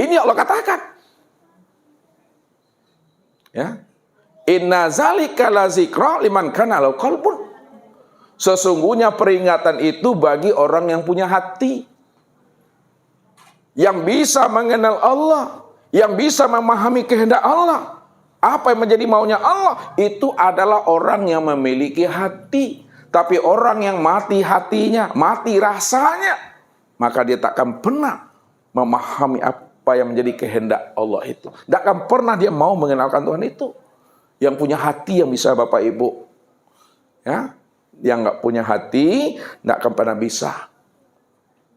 Ini Allah katakan. Ya. Inna zalika la zikra liman kana lahu qalbun. Sesungguhnya peringatan itu bagi orang yang punya hati, yang bisa mengenal Allah, yang bisa memahami kehendak Allah. Apa yang menjadi maunya Allah, itu adalah orang yang memiliki hati. Tapi orang yang mati hatinya, mati rasanya, maka dia takkan pernah memahami apa yang menjadi kehendak Allah itu. Takkan pernah dia mau mengenalkan Tuhan itu. Yang punya hati yang bisa Bapak Ibu. Ya, yang nggak punya hati, nggak akan pernah bisa.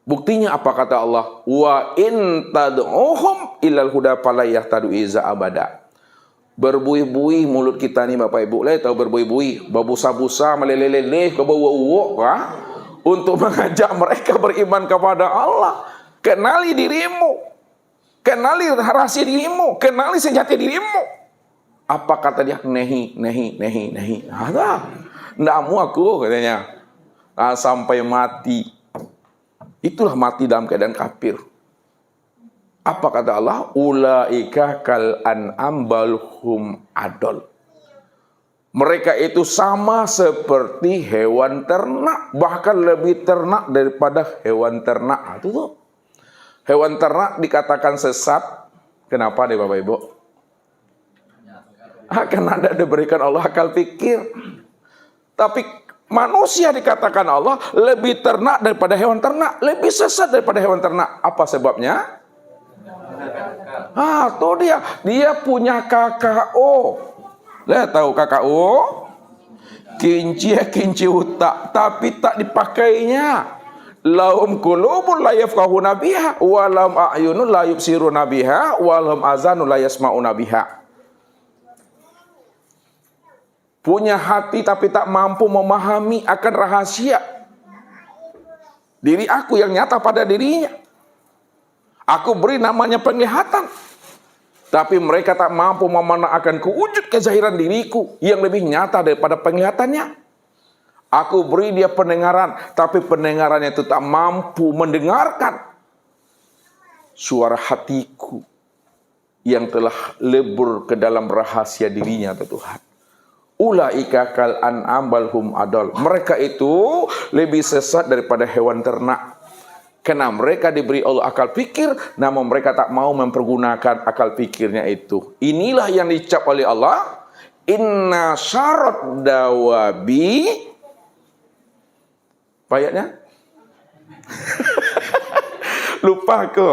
Buktinya apa kata Allah? Wa in tad'uhum ilal huda fala yahtadu iza abada. Berbuih-buih mulut kita nih Bapak Ibu. Tahu berbuih-buih, berbusa-busa, meleleh-leleh, kebawa-uwok, untuk mengajak mereka beriman kepada Allah. Kenali dirimu. Kenali rahasia dirimu. Kenali sejati dirimu. Apa kata dia? Nehi. Ada. Nggak mau aku katanya. Sampai mati. Itulah mati dalam keadaan kafir. Apa kata Allah? Ulaika kal an'am bal hum adol. Mereka itu sama seperti hewan ternak, bahkan lebih ternak daripada hewan ternak. Itu tuh. Hewan ternak dikatakan sesat. Kenapa deh Bapak Ibu? Karena tidak diberikan Allah akal pikir. Tapi manusia dikatakan Allah lebih ternak daripada hewan ternak, lebih sesat daripada hewan ternak. Apa sebabnya? Tuh dia punya KKO. Lihat tahu KKO? Kinci utak, tapi tak dipakainya. Lahum qulubun la yafqahuna biha wa lahum a'yunun la yubsiruna biha wa lahum azanun la yasma'una biha. Punya hati tapi tak mampu memahami akan rahasia diri aku yang nyata pada dirinya. Aku beri namanya penglihatan, tapi mereka tak mampu memandang akan kewujud kezahiran diriku yang lebih nyata daripada penglihatannya. Aku beri dia pendengaran, tapi pendengarannya itu tak mampu mendengarkan suara hatiku yang telah lebur ke dalam rahasia dirinya, Tuhan. Ulaika kal an'am bal hum adol. Mereka itu lebih sesat daripada hewan ternak. Karena mereka diberi Allah akal pikir, namun mereka tak mau mempergunakan akal pikirnya itu. Inilah yang dicap oleh Allah. Inna syarat dawabi. Apa ayatnya? Lupa aku.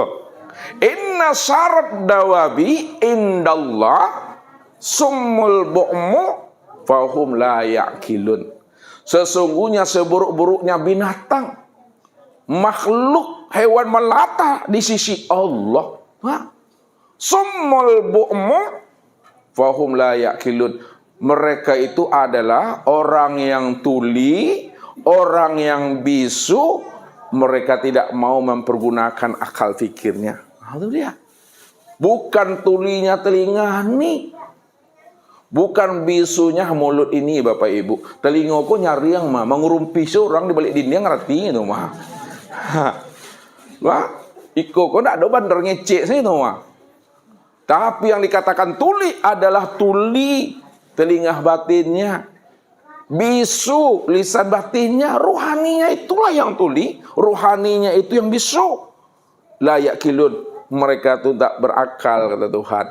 Inna syarat dawabi indallah summul bu'mu fahum la ya'kilun. Sesungguhnya seburuk-buruknya binatang, makhluk hewan melata di sisi Allah, summul bu'mu fahum la ya'kilun. Mereka itu adalah orang yang tuli, orang yang bisu. Mereka tidak mau mempergunakan akal fikirnya. Itu dia. Bukan tulinya telinga nih, bukan bisunya mulut ini Bapak Ibu. Telingaku nyari yang mengurumpi seorang di balik dinding, ngerti itu mah. Wah, iko kok ndak ada bandar ngecek sih itu mah. Tapi yang dikatakan tuli adalah tuli telinga batinnya, bisu lisan batinnya, rohaninya itulah yang tuli, rohaninya itu yang bisu. La yaqilun, mereka itu tak berakal kata Tuhan.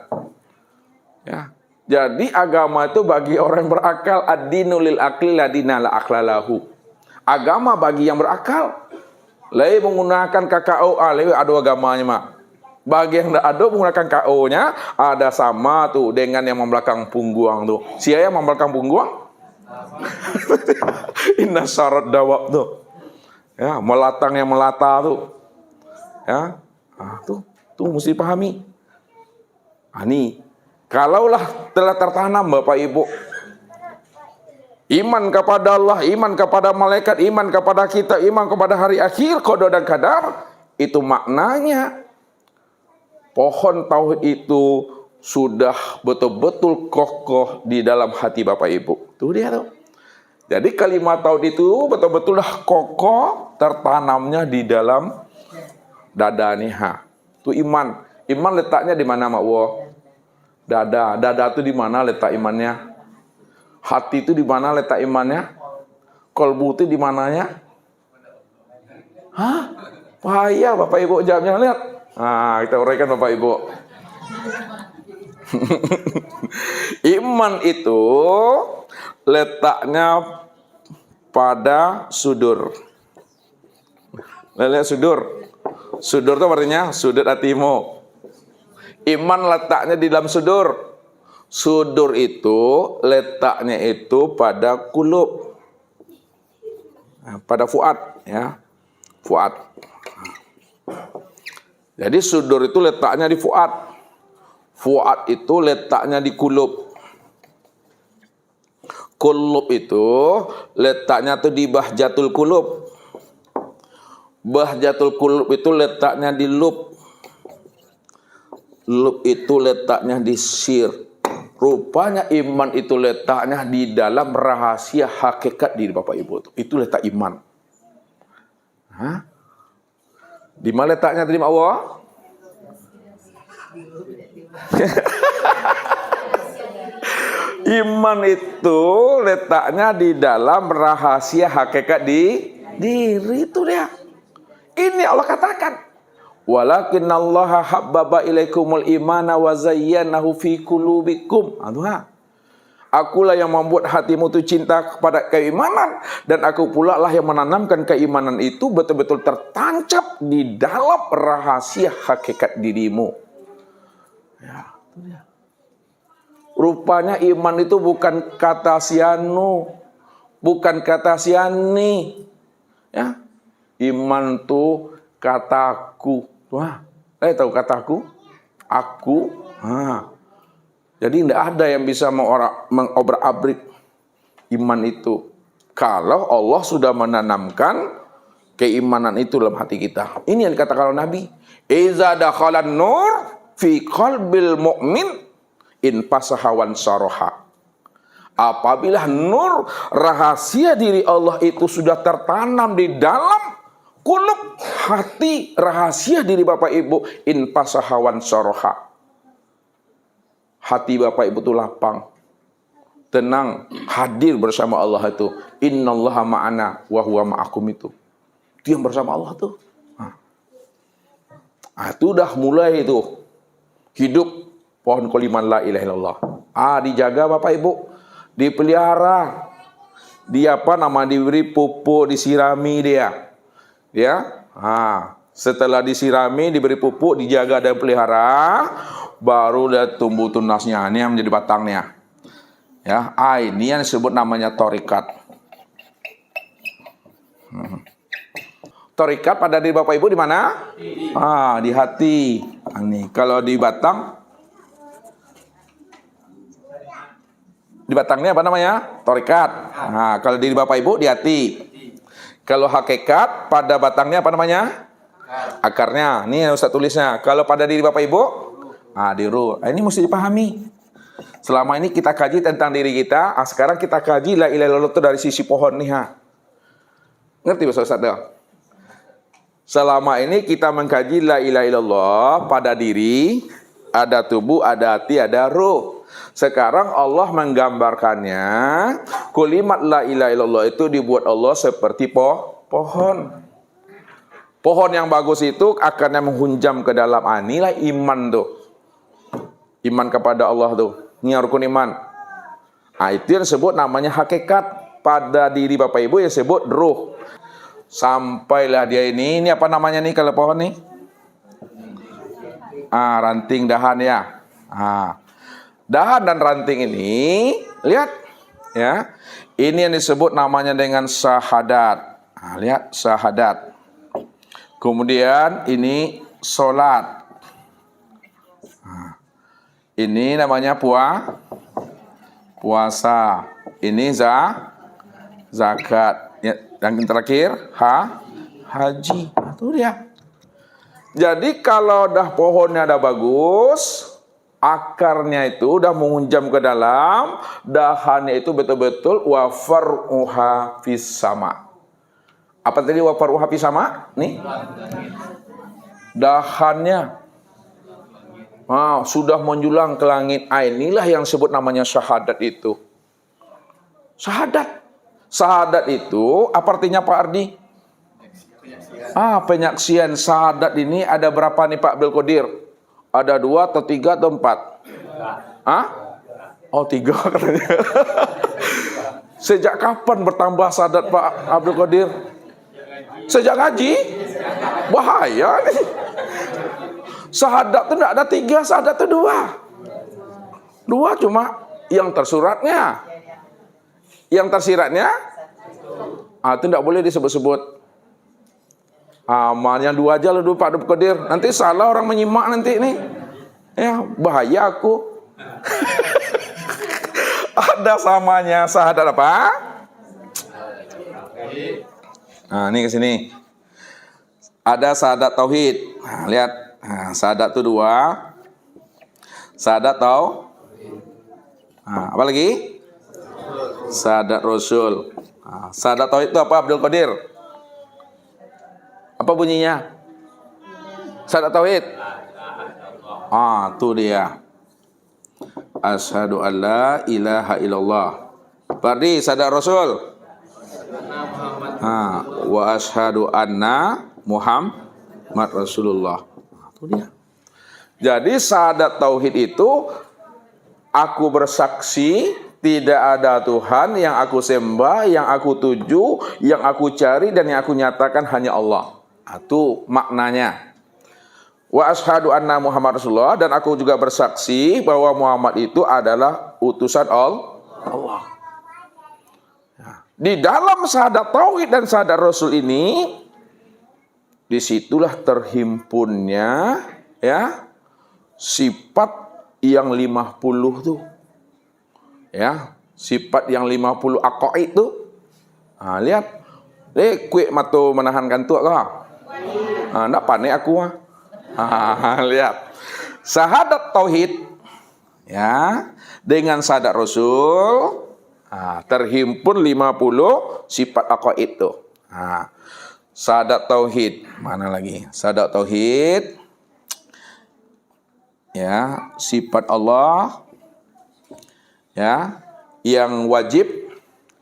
Ya. Jadi agama itu bagi orang yang berakal, ad-dinu lil aqli la dina la aqlalahu. Agama bagi yang berakal. Lai menggunakan KKO, lai ada agamanya mak. Bagi yang tidak ada menggunakan KO-nya, ada sama tuh dengan yang membelakang pungguang tuh. Siapa yang membelakang pungguang? Inna syarat dawab tuh. Ya, melatang yang melata tuh. Ya. Tuh mesti pahami. Nih. Kalaulah telah tertanam Bapak Ibu, iman kepada Allah, iman kepada malaikat, iman kepada kita, iman kepada hari akhir, qada dan qadar, itu maknanya pohon tauhid itu sudah betul-betul kokoh di dalam hati Bapak Ibu. Tuh dia tuh. Jadi kalimat tauhid itu betul-betul kokoh tertanamnya di dalam dada nih. Itu iman. Iman letaknya di mana, Mak Wo? Dada. Dada itu di mana letak imannya? Hati itu di mana letak imannya? Kolbu itu di mananya? Hah? Payah Bapak Ibu jawabnya, lihat. Nah, kita uraikan Bapak Ibu. Iman itu letaknya pada sudur. Lihat sudur. Sudur itu artinya sudut hatimu. Iman letaknya di dalam sudur. Sudur itu letaknya itu pada kulub. Nah, pada fuad, ya. Fuad. Jadi sudur itu letaknya di fuad. Fuad itu letaknya di kulub. Kulub itu letaknya tuh di bahjatul kulub. Bahjatul kulub itu letaknya di lub. Lub itu letaknya di sir. Rupanya iman itu letaknya di dalam rahasia hakikat diri Bapak Ibu. Itu letak iman. Hah? Di mana letaknya tadi Allah? Iman itu letaknya di dalam rahasia hakikat di diri itu dia. Ini Allah katakan. Walakinallaha habbaba ilaikumul imana wa zayyanahu fi qulubikum. Akulah yang membuat hatimu itu cinta kepada keimanan, dan aku pula lah yang menanamkan keimanan itu betul-betul tertancap di dalam rahasia hakikat dirimu. Ya, itu dia. Rupanya iman itu bukan kata sianu, bukan kata siani. Ya. Iman itu kataku. Wah, tahu kataku? Aku. Jadi tidak ada yang bisa mengobrak-abrik iman itu. Kalau Allah sudah menanamkan keimanan itu dalam hati kita. Ini yang dikatakan oleh Nabi. Iza dakhalan nur fi qalbil mu'min in pasahawan saroha. Apabila nur rahasia diri Allah itu sudah tertanam di dalam kulub hati rahasia diri Bapak Ibu, in pasahawan saroha. Hati Bapak Ibu itu lapang, tenang, hadir bersama Allah itu. Innallaha ma'ana wa huwa ma'akum itu. Itu yang bersama Allah tuh. Itu udah mulai itu hidup pohon kalimat la ilaha illallah. Dijaga Bapak Ibu, dipelihara. Dia diberi pupuk, disirami dia. Ya. Setelah disirami, diberi pupuk, dijaga dan pelihara, baru dia tumbuh tunasnya. Ini yang menjadi batangnya. Ya, ini yang disebut namanya torikat. Torikat pada diri Bapak Ibu di mana? Di hati. Ini kalau di batang, di batangnya apa namanya? Torikat. Kalau diri Bapak Ibu di hati. Kalau hakikat pada batangnya apa namanya? Akarnya. Ini yang Ustaz tulisnya. Kalau pada diri Bapak Ibu, di ruh. Ini mesti dipahami. Selama ini kita kaji tentang diri kita. Sekarang kita kaji la ilaha illallah itu dari sisi pohon nih. Ngerti Ustaz? Selama ini kita mengkaji la ilaha illallah pada diri, ada tubuh, ada hati, ada ruh. Sekarang Allah menggambarkannya, kalimat la ilaha illallah itu dibuat Allah seperti pohon. Pohon yang bagus itu akarnya menghunjam ke dalam. Inilah iman tuh. Iman kepada Allah tuh. Ini rukun iman. Itu yang disebut namanya hakikat pada diri Bapak Ibu, yang disebut ruh. Sampailah dia ini apa namanya nih kalau pohon nih? Ranting dahan ya. Dahan dan ranting ini, lihat ya. Ini yang disebut namanya dengan syahadat. Lihat syahadat. Kemudian ini sholat. Ini namanya puasa. Ini zakat. Ya, yang terakhir haji. Itu dia. Jadi kalau dah pohonnya dah bagus, akarnya itu udah menghunjam ke dalam, dahannya itu betul-betul wafaruha fis sama. Apa tadi wafaruha fis sama? Nih. Dahannya Sudah menjulang ke langit. Inilah yang sebut namanya syahadat itu. Syahadat. Syahadat itu apa artinya Pak Ardi? Penyaksian. Syahadat ini ada berapa nih Pak Abdul Qadir? Ada 2 atau 3 atau 4? 3 katanya. Sejak kapan bertambah syahadat Pak Abdul Qadir? Sejak ngaji? Bahaya nih. Syahadat itu tidak ada 3, syahadat itu 2. 2 cuma yang tersuratnya. Yang tersiratnya itu tidak boleh disebut-sebut. Yang 2 aja dulu Pak Abdul Qadir. Nanti salah orang menyimak nanti nih. Ya, bahaya aku. Ada samanya syahadat apa? Ini ke sini. Ada syahadat tauhid. Lihat. Syahadat itu 2. Syahadat apa lagi? Syahadat Rasul. Syahadat tauhid itu apa Abdul Qadir? Apa bunyinya? Syahadat tauhid. Itu dia. Asyhadu an la ilaha illallah. Berarti syahadat Rasul. Wa asyhadu anna Muhammad Rasulullah. Itu dia. Jadi syahadat tauhid itu aku bersaksi tidak ada Tuhan yang aku sembah, yang aku tuju, yang aku cari dan yang aku nyatakan hanya Allah. Itu maknanya. Wa asyhadu anna Muhammad Rasulullah, dan aku juga bersaksi bahwa Muhammad itu adalah utusan Allah. Di dalam syahadat tauhid dan syahadat Rasul ini, disitulah terhimpunnya sifat yang 50 tuh. Sifat yang 50 aqaid tuh. Lihat. Kuik matu menahan kantuk kah? Ndak panik aku. Lihat. Syahadat tauhid dengan syahadat Rasul terhimpun 50 sifat aqaid tuh. Syahadat tauhid, mana lagi? Syahadat tauhid sifat Allah yang wajib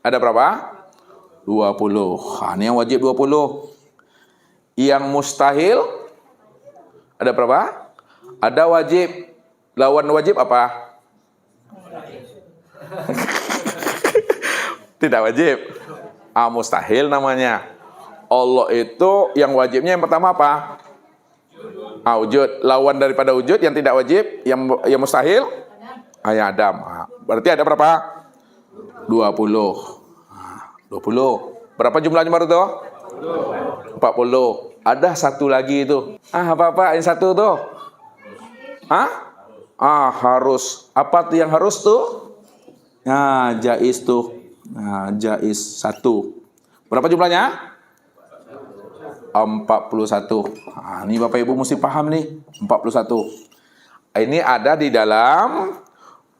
ada berapa? 20. Ini yang wajib 20. Yang mustahil ada berapa? Ada wajib. Lawan wajib apa? Tidak wajib. Mustahil namanya. Allah itu yang wajibnya yang pertama apa? Wujud. Lawan daripada wujud yang tidak wajib, yang mustahil? Adam. Berarti ada berapa? 20. 20. Berapa jumlahnya baru tuh? 40. Ada satu lagi itu. Apa-apa yang satu tuh? Harus. Apa tuh yang harus tuh? Jaiz tuh. Jaiz 1. Berapa jumlahnya? 41. Ini Bapak Ibu mesti paham nih. 41. Ini ada di dalam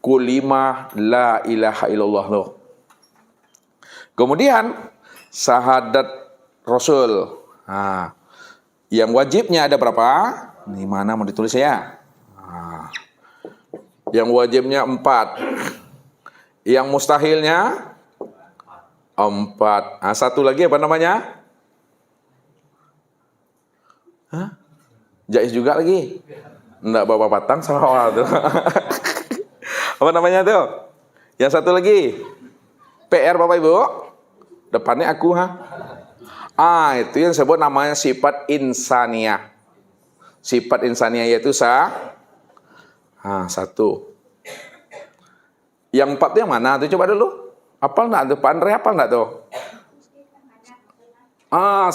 kulimah la ilaha illallah loh. Kemudian syahadat Rasul. Yang wajibnya ada berapa? Ini mana mau ditulis ya? Yang wajibnya 4. Yang mustahilnya 4. Satu lagi apa namanya? Jaiz juga lagi. Enggak bawa batang sama awal tuh. Apa namanya tuh? Yang satu lagi. PR Bapak Ibu. Depannya aku itu yang disebut namanya sifat insaniyah. Sifat insaniyah yaitu 1. Yang 4 itu yang mana? Tuh coba dulu. Apal enggak tuh? Pak Andre apal enggak tuh?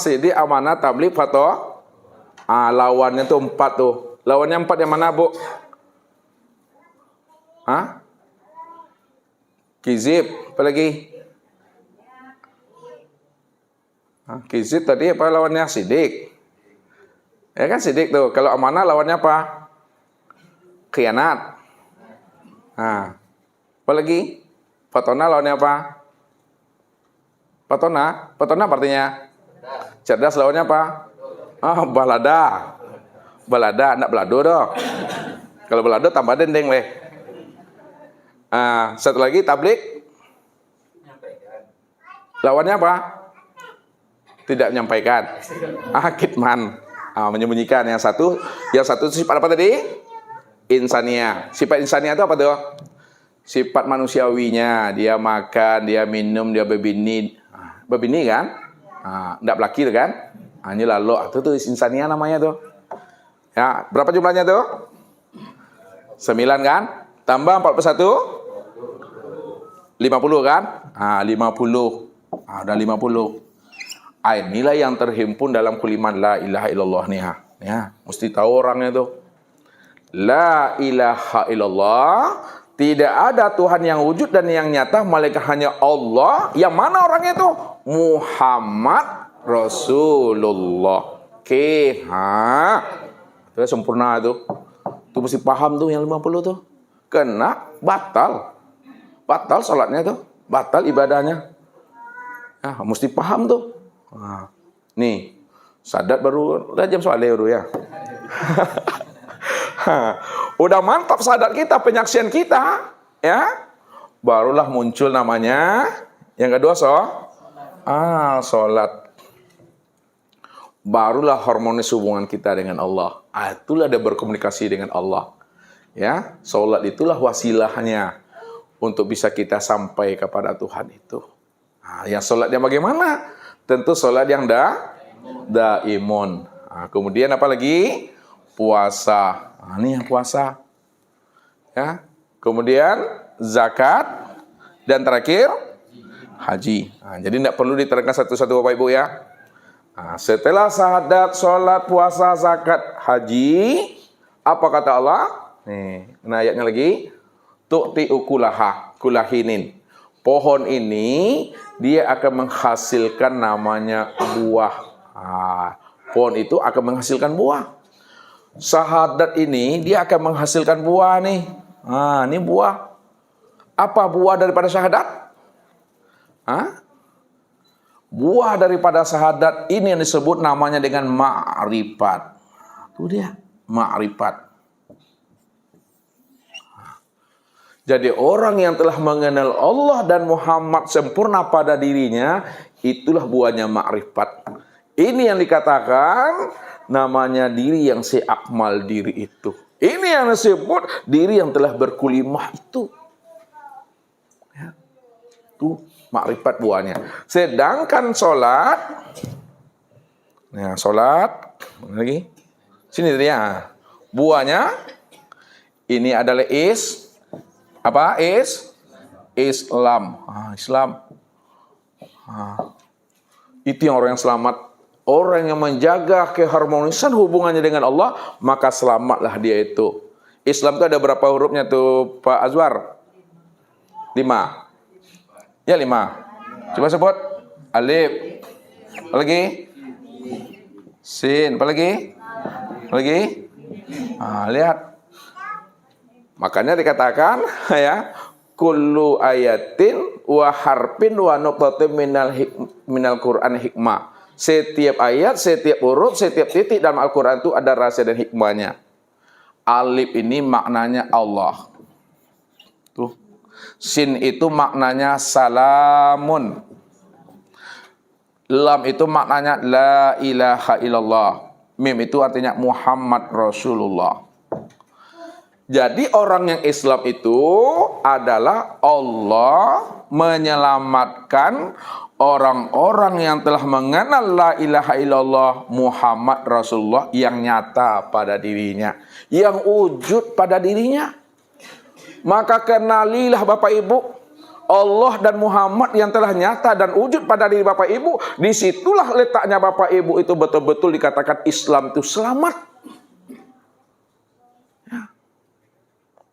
Sidik, amanah, tabligh, fatwa. Lawannya tuh 4 tuh. Lawannya 4 yang mana, Bu? Kizib, apa lagi? Kizib tadi apa lawannya? Sidik. Ya kan sidik tuh. Kalau amanah lawannya apa? Khianat. Apa lagi? Fatona lawannya apa? Fatona artinya cerdas, lawannya apa? Balada. Balada, enggak belado dong. Kalau balado tambah dendeng leh. Satu lagi tablik. Lawannya apa? Tidak menyampaikan. Kitman. Menyembunyikan. Yang satu sifat apa tadi? Insania. Sifat insania itu apa tuh? Sifat manusiawinya. Dia makan, dia minum, dia berbini. Berbini kan? Tidak belaki kan? Ini lalu. Itu tuh insania namanya tuh. Ya, berapa jumlahnya tuh? 9 kan? Tambah 41? 50 kan? 50. Ada 50. Inilah yang terhimpun dalam kalimat la ilaha illallah nih. Ya, mesti tahu orangnya tuh. La ilaha illallah, tidak ada Tuhan yang wujud dan yang nyata malaikat hanya Allah. Yang mana orangnya itu? Muhammad Rasulullah. Oke, itu sempurna tuh. Tuh mesti paham tuh yang 50 tuh. Kena batal. Batal salatnya tuh, batal ibadahnya. Mesti paham tuh. Nih, sadat baru jam soalnya baru ya. Udah mantap sadat kita, penyaksian kita, ya. Barulah muncul namanya. Yang kedua salat. Barulah harmonis hubungan kita dengan Allah. Itulah dia berkomunikasi dengan Allah. Ya, salat itulah wasilahnya untuk bisa kita sampai kepada Tuhan itu. Yang salat yang bagaimana? Tentu salat yang daimun. Kemudian apa lagi? Puasa. Ini yang puasa. Ya. Kemudian zakat dan terakhir haji. Jadi tidak perlu diterangkan satu-satu Bapak Ibu ya. Setelah syahadat, salat, puasa, zakat, haji, apa kata Allah? Nih, ayatnya lagi. Tu'ti ukulaha kulahinin. Pohon ini dia akan menghasilkan namanya buah. Pohon itu akan menghasilkan buah. Syahadat ini dia akan menghasilkan buah nih. Ini buah. Apa buah daripada syahadat? Buah daripada syahadat ini yang disebut namanya dengan ma'rifat. Itu dia, ma'rifat. Jadi orang yang telah mengenal Allah dan Muhammad sempurna pada dirinya, itulah buahnya ma'rifat. Ini yang dikatakan namanya diri yang seakmal diri itu. Ini yang disebut diri yang telah berkulimah itu. Ya. Itu ma'rifat buahnya. Sedangkan sholat, lagi, sini dia. Buahnya ini adalah Islam. Islam. Itu yang orang yang selamat. Orang yang menjaga keharmonisan hubungannya dengan Allah, maka selamatlah dia itu. Islam itu ada berapa hurufnya tuh Pak Azwar? 5. Ya 5. Coba sebut. Alif. Apa lagi? Sin. Apa lagi? Lihat. Makanya dikatakan ya, kullu ayatin wa harfin wa nuqtatin minal Qur'an hikmah. Setiap ayat, setiap huruf, setiap titik dalam Al-Qur'an itu ada rahasia dan hikmahnya. Alif ini maknanya Allah. Tuh. Sin itu maknanya salamun. Lam itu maknanya la ilaha illallah. Mim itu artinya Muhammad Rasulullah. Jadi orang yang Islam itu adalah Allah menyelamatkan orang-orang yang telah mengenal la ilaha illallah Muhammad Rasulullah yang nyata pada dirinya, yang wujud pada dirinya. Maka kenalilah Bapak Ibu Allah dan Muhammad yang telah nyata dan wujud pada diri Bapak Ibu. Disitulah letaknya Bapak Ibu itu betul-betul dikatakan Islam itu selamat.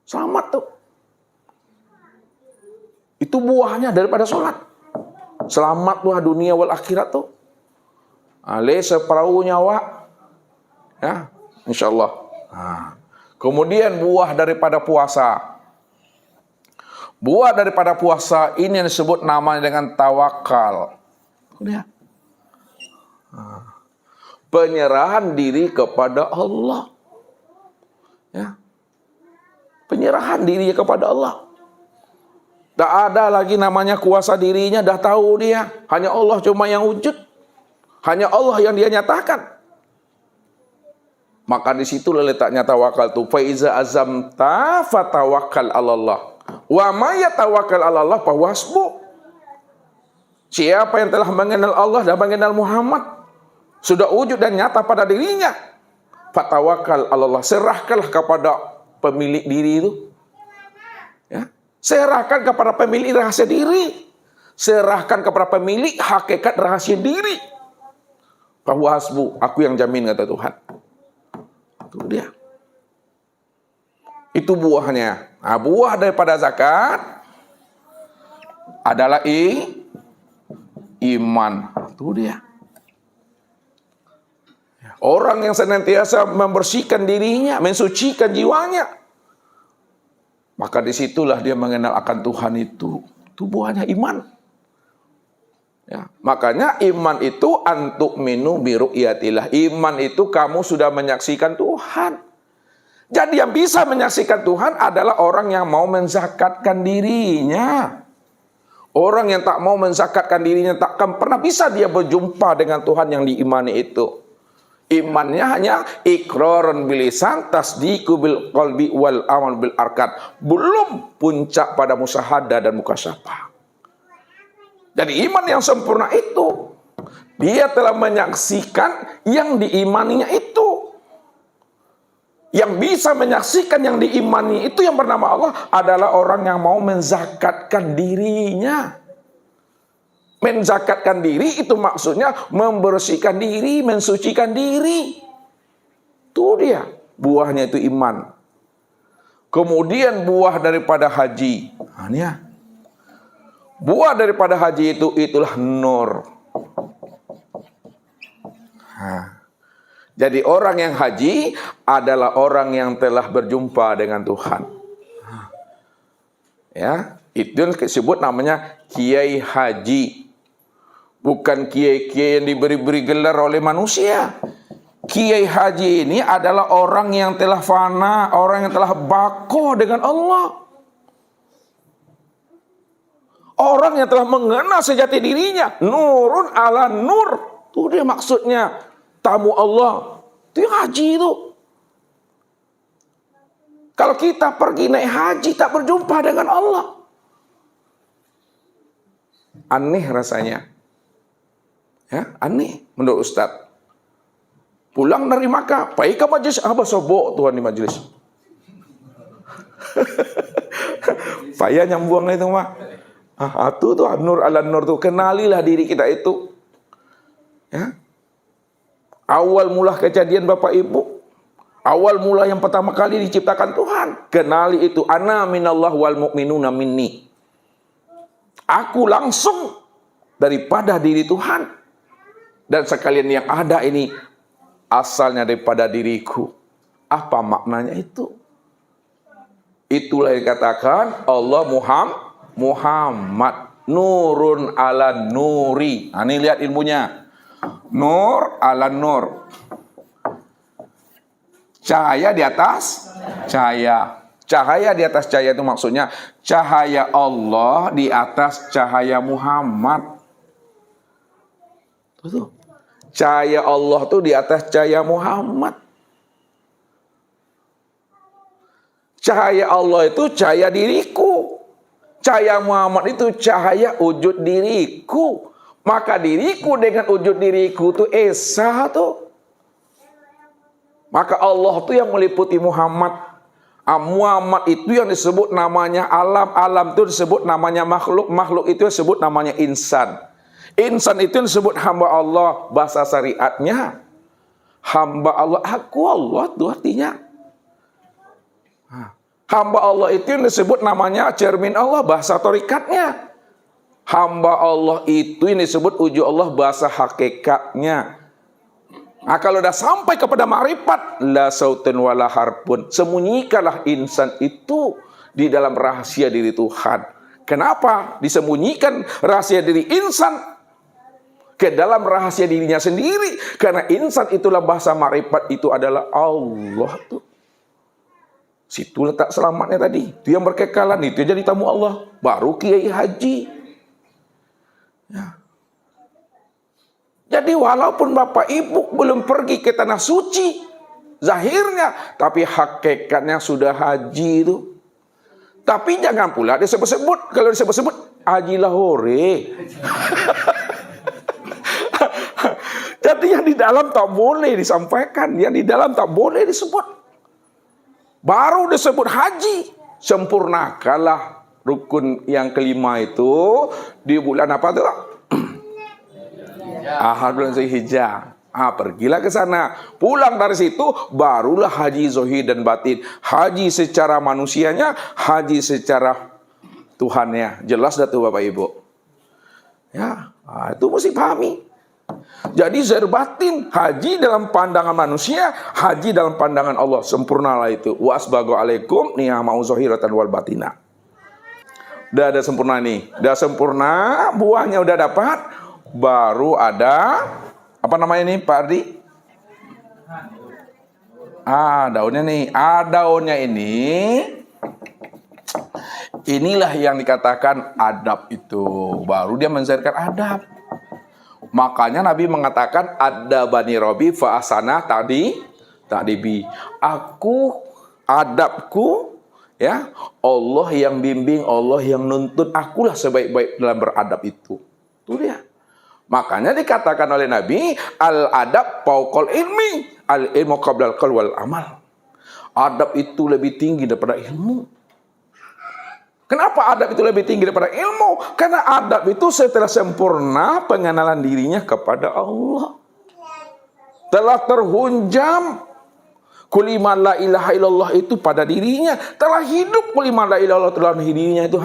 Selamat tuh. Itu buahnya daripada sholat. Selamat buah dunia wal akhirat tuh. Seperahu nyawa. Ya, insyaallah. Kemudian buah daripada puasa. Buah daripada puasa ini yang disebut namanya dengan tawakal. Udah. Penyerahan diri kepada Allah. Ya. penyerahan dirinya kepada Allah. Tak ada lagi namanya kuasa dirinya, dah tahu dia. Hanya Allah cuma yang wujud. Hanya Allah yang dia nyatakan. Maka disitulah letaknya tawakal tu. Fa iza azamta fatawakkal 'alallah. Wa may yatawakkal 'alallah fa huwa hasbuh. Siapa yang telah mengenal Allah dan mengenal Muhammad, sudah wujud dan nyata pada dirinya, fatawakal 'alallah, serahkanlah kepada pemilik diri itu. Ya, serahkan kepada pemilik rahasia diri. Serahkan kepada pemilik hakikat rahasia diri. Fa huwa hasbuh, aku yang jamin, kata Tuhan. Itu dia. Itu buahnya. Nah, buah daripada zakat adalah iman. Itu dia. Orang yang senantiasa membersihkan dirinya, mensucikan jiwanya, maka disitulah dia mengenal akan Tuhan itu. Itu buahnya iman. Ya, makanya iman itu antu'minu biru'yatillah. Iman itu kamu sudah menyaksikan Tuhan. Jadi yang bisa menyaksikan Tuhan adalah orang yang mau menzakatkan dirinya. Orang yang tak mau menzakatkan dirinya takkan pernah bisa dia berjumpa dengan Tuhan yang diimani itu. Imannya hanya iqrarun bil lisan, tasdiqu bil qalbi wal amal bil arkan. Belum puncak pada musyahadah dan mukasyafah. Jadi iman yang sempurna itu, dia telah menyaksikan yang diimaninya itu. Yang bisa menyaksikan yang diimani itu yang bernama Allah adalah orang yang mau menzakatkan dirinya. Menzakatkan diri itu maksudnya membersihkan diri, mensucikan diri. Itu dia, buahnya itu iman. Kemudian buah daripada haji. Nah, ini ya. Buah daripada haji itu itulah nur. Nah. Jadi orang yang haji adalah orang yang telah berjumpa dengan Tuhan. Ya, itu yang disebut namanya kiai haji. Bukan kiai-kiai yang diberi-beri gelar oleh manusia. Kiai haji ini adalah orang yang telah fana, orang yang telah bako dengan Allah. Orang yang telah mengenal sejati dirinya, nurun ala nur. Itu dia maksudnya. Tamu Allah, itu yang haji itu. Kalau kita pergi naik haji tak berjumpa dengan Allah, aneh rasanya. Ya, aneh menurut Ustaz. Pulang dari Makkah, pergi ke majlis, apa sobok Tuhan di majlis. Payah nyambung itu mah. Itu tuh nur ala nur tuh, kenalilah diri kita itu. Ya. Awal mula kejadian Bapak Ibu, awal mula yang pertama kali diciptakan Tuhan, kenali itu, ana minallah wal mu'minuna minni. Aku langsung daripada diri Tuhan, dan sekalian yang ada ini asalnya daripada diriku. Apa maknanya itu? Itulah yang dikatakan Allah Muhammad nurun ala nuri. Nah, ini lihat ilmunya. Nur ala nur. Cahaya di atas cahaya. Cahaya di atas cahaya itu maksudnya cahaya Allah di atas cahaya Muhammad. Tuh. Cahaya Allah tuh di atas cahaya Muhammad. Cahaya Allah itu cahaya diriku. Cahaya Muhammad itu cahaya wujud diriku. Maka diriku dengan wujud diriku itu esa tuh. Maka Allah itu yang meliputi Muhammad. Muhammad itu yang disebut namanya alam. Alam itu disebut namanya makhluk. Makhluk itu disebut namanya insan. Insan itu yang disebut hamba Allah. Bahasa syariatnya hamba Allah. Aku Allah itu artinya. Hamba Allah itu yang disebut namanya cermin Allah. Bahasa torikatnya. Hamba Allah itu ini disebut wujud Allah bahasa hakikatnya. Nah, kalau dah sampai kepada ma'rifat, la sautun wala harpun, sembunyikanlah insan itu di dalam rahasia diri Tuhan. Kenapa disembunyikan rahasia diri insan ke dalam rahasia dirinya sendiri? Karena insan itulah bahasa ma'rifat, itu adalah Allah tuh. Situ letak selamatnya tadi. Itu yang berkekalan, itu yang jadi tamu Allah. Baru kiai haji. Ya. Jadi walaupun bapak ibu belum pergi ke tanah suci zahirnya, tapi hakikatnya sudah haji itu. Tapi jangan pula disebut-sebut. Kalau disebut-sebut Haji Lahore. Jadi yang di dalam tak boleh disampaikan, yang di dalam tak boleh disebut. Baru disebut haji. Sempurnakanlah rukun yang kelima itu di bulan apa tuh? Bulan Zulhijjah. Pergilah ke sana. Pulang dari situ barulah haji zahir dan batin. Haji secara manusianya, haji secara Tuhannya. Jelas dah tuh Bapak Ibu. Ya, itu mesti pahami. Jadi zahir batin, haji dalam pandangan manusia, haji dalam pandangan Allah. Sempurnalah itu. Wa asbagu alaikum ni'amau zahiratan wal batina. Udah ada sempurna nih. Udah sempurna, buahnya udah dapat. Baru ada apa namanya nih Pak Ardi? Daunnya nih. Daunnya ini. Inilah yang dikatakan adab itu. Baru dia menzahirkan adab. Makanya Nabi mengatakan ada bani Robi fa'asana tadibi. Aku adabku, ya Allah yang bimbing, Allah yang nuntun, akulah sebaik-baik dalam beradab itu. Itu dia. Makanya dikatakan oleh Nabi, al-adab fauqal ilmi, al-ilmu qablal qaul wal amal. Adab itu lebih tinggi daripada ilmu. Kenapa adab itu lebih tinggi daripada ilmu? Karena adab itu setelah sempurna pengenalan dirinya kepada Allah. Telah terhunjam kulima la ilaha illallah itu pada dirinya. Telah hidup kulima la ilaha illallah dalam dirinya itu.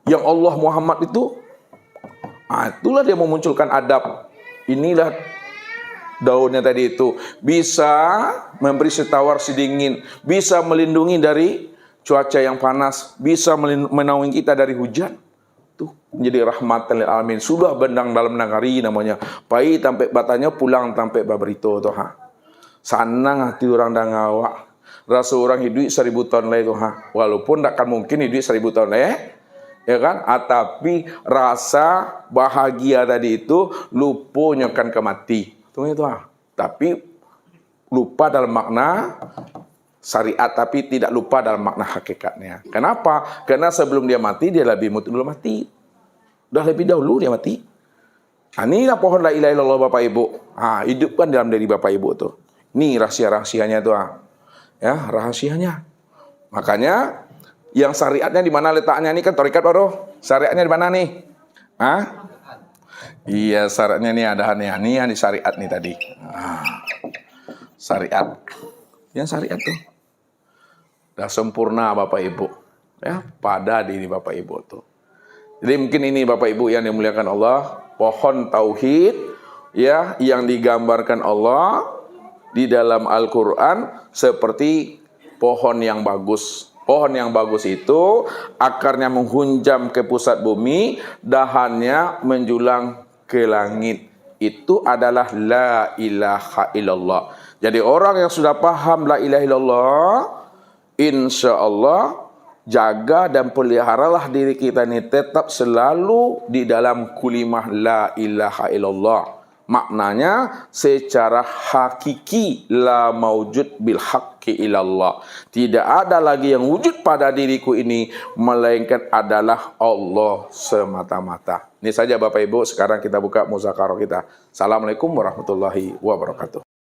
Yang Allah Muhammad itu. Itulah dia memunculkan adab. Inilah daunnya tadi itu. Bisa memberi setawar sedingin. Bisa melindungi dari cuaca yang panas, bisa menaungi kita dari hujan. Tuh, menjadi rahmatan lil alamin. Sudah bendang dalam nagari namanya. Pai sampai batanya pulang sampai baberito tuh Sanang hati orang dah ngawak. Rasa orang hidup 1000 tahun lagi tuh Walaupun tak akan mungkin hidup 1000 tahun lagi. Ya kan? Tapi rasa bahagia tadi itu lupa nyokan ke mati. Tunggu itu Tapi lupa dalam makna syariat, tapi tidak lupa dalam makna hakikatnya. Kenapa? Karena sebelum dia mati, dia lebih belum mati. Udah lebih dahulu dia mati. Inilah pohon la ilaha illallah Bapak Ibu. Hidupkan dalam diri Bapak Ibu tuh. Ini rahasia-rahasianya tuh. Ya, rahasianya. Makanya yang syariatnya di mana letaknya ini kan tarekat baru. Syariatnya di mana nih? Iya, syariatnya nih ada nih yang di syariat nih tadi. Syariat. Yang syariat tuh. Dah sempurna Bapak Ibu. Ya, pada diri Bapak Ibu tuh. Jadi mungkin ini Bapak Ibu yang dimuliakan Allah, pohon tauhid ya yang digambarkan Allah di dalam Al-Qur'an seperti pohon yang bagus. Pohon yang bagus itu akarnya menghunjam ke pusat bumi, dahannya menjulang ke langit. Itu adalah la ilaha illallah. Jadi orang yang sudah paham la ilaha illallah, insya Allah jaga dan peliharalah diri kita ini tetap selalu di dalam kulimah la ilaha illallah. Maknanya secara hakiki la maujud bil haqqi ilallah. Tidak ada lagi yang wujud pada diriku ini melainkan adalah Allah semata-mata. Ini saja Bapak Ibu, sekarang kita buka muzakarah kita. Assalamualaikum warahmatullahi wabarakatuh.